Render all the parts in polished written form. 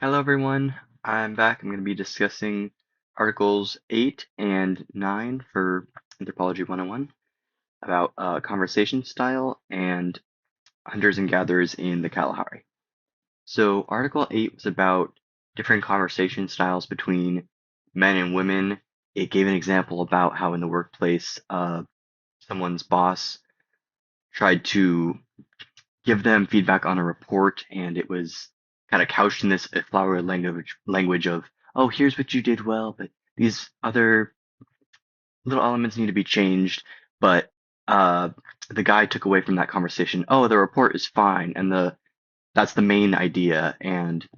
Hello everyone, I'm back. I'm going to be discussing Articles 8 and 9 for Anthropology 101 about conversation style and hunters and gatherers in the Kalahari. So, Article 8 was about different conversation styles between men and women. It gave an example about how in the workplace, someone's boss tried to give them feedback on a report, and it was kind of couched in this flowery language of, oh, here's what you did well, but these other little elements need to be changed. But uh, the guy took away from that conversation, oh, the report is fine, and the that's the main idea, and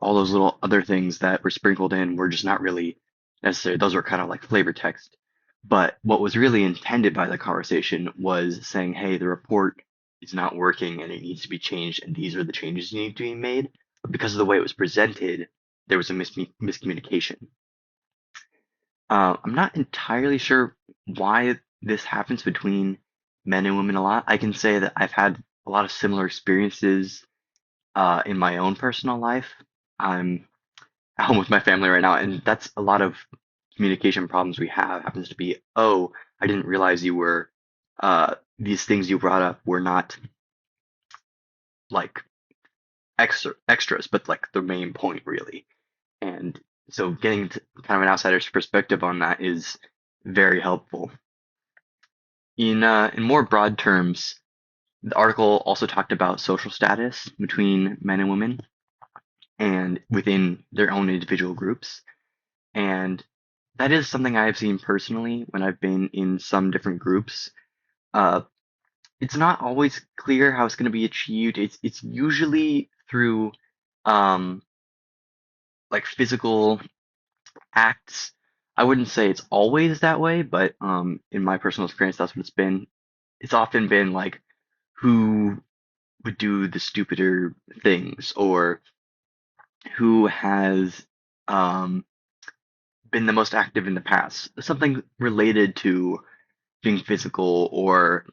all those little other things that were sprinkled in were just not really necessary. Those were kind of like flavor text. But what was really intended by the conversation was saying, hey, the report is not working and it needs to be changed, and these are the changes that need to be made. But because of the way it was presented, there was a miscommunication. I'm not entirely sure why this happens between men and women a lot. I can say that I've had a lot of similar experiences in my own personal life. I'm at home with my family right now, and that's a lot of communication problems we have. Happens to be, oh, I didn't realize you were these things you brought up were not like extras, but like the main point really. And so getting to kind of an outsider's perspective on that is very helpful. In more broad terms, the article also talked about social status between men and women and within their own individual groups. And that is something I have seen personally when I've been in some different groups. Uh, it's not always clear how it's going to be achieved. It's usually through um, like physical acts. I wouldn't say it's always that way, but in my personal experience, that's what it's been. It's often been like who would do the stupider things or who has um, been the most active in the past. Something related to being physical or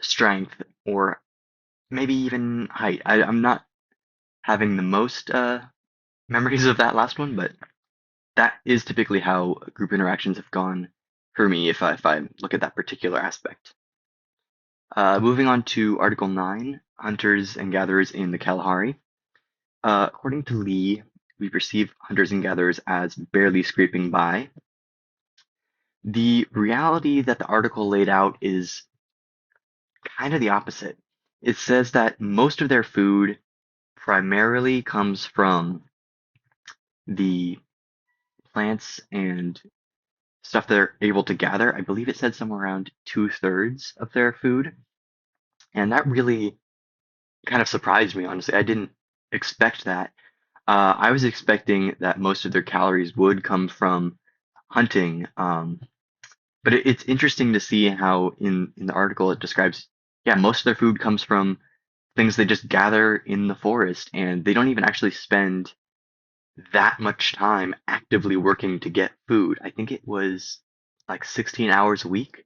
strength or maybe even height. I'm not having the most memories of that last one, but that is typically how group interactions have gone for me if I look at that particular aspect. Moving on to Article 9, Hunters and Gatherers in the Kalahari. According to Lee, we perceive hunters and gatherers as barely scraping by. The reality that the article laid out is kind of the opposite. It says that most of their food primarily comes from the plants and stuff they're able to gather. I believe it said somewhere around two-thirds of their food. And that really kind of surprised me, honestly. I didn't expect that. I was expecting that most of their calories would come from hunting. But it's interesting to see how in the article it describes, yeah, most of their food comes from things they just gather in the forest, and they don't even actually spend that much time actively working to get food. I think it was like 16 hours a week.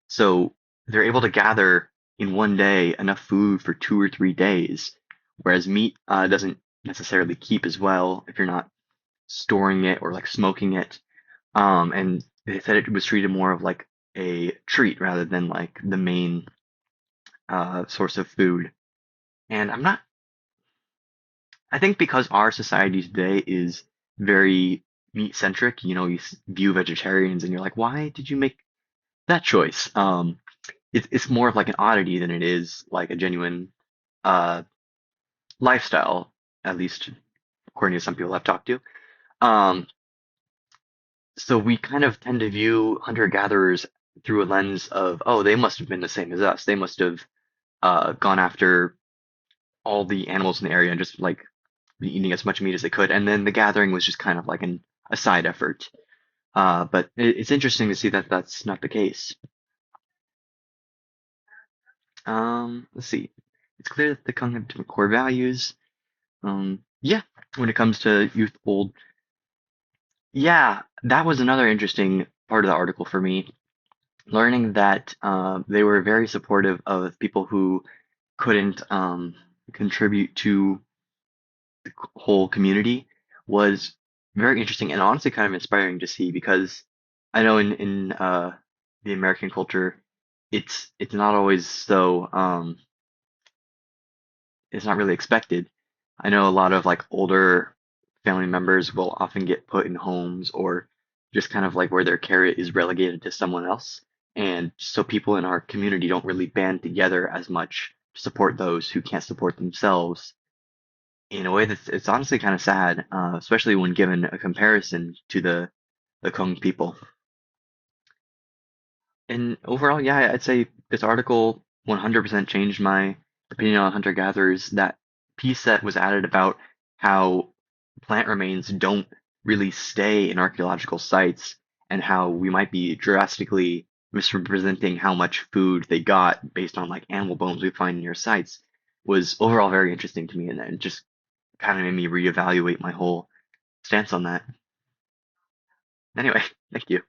So they're able to gather in one day enough food for 2 or 3 days, whereas meat doesn't necessarily keep as well if you're not storing it or like smoking it. And they said it was treated more of like a treat rather than like the main source of food. And I think because our society today is very meat centric, you view vegetarians and you're like, why did you make that choice? It's more of like an oddity than it is like a genuine uh, lifestyle, at least according to some people I've talked to. Um, so we kind of tend to view hunter-gatherers through a lens of, oh, they must have been the same as us. They must have gone after all the animals in the area and just like eating as much meat as they could. And then the gathering was just kind of like a side effort. But it's interesting to see that that's not the case. Let's see. It's clear that the Kong have different core values. Yeah, when it comes to youth old, yeah, that was another interesting part of the article for me. Learning that they were very supportive of people who couldn't contribute to whole community was very interesting and honestly kind of inspiring to see because I know in the American culture, it's not always so it's not really expected. I know a lot of like older family members will often get put in homes or just kind of like where their care is relegated to someone else. And so people in our community don't really band together as much to support those who can't support themselves in a way that's it's honestly kind of sad, especially when given a comparison to the Kong people. And overall, yeah, I'd say this article 100% changed my opinion on hunter-gatherers. That piece that was added about how plant remains don't really stay in archaeological sites and how we might be drastically misrepresenting how much food they got based on like animal bones we find near sites was overall very interesting to me, and it just kind of made me reevaluate my whole stance on that. Anyway, thank you.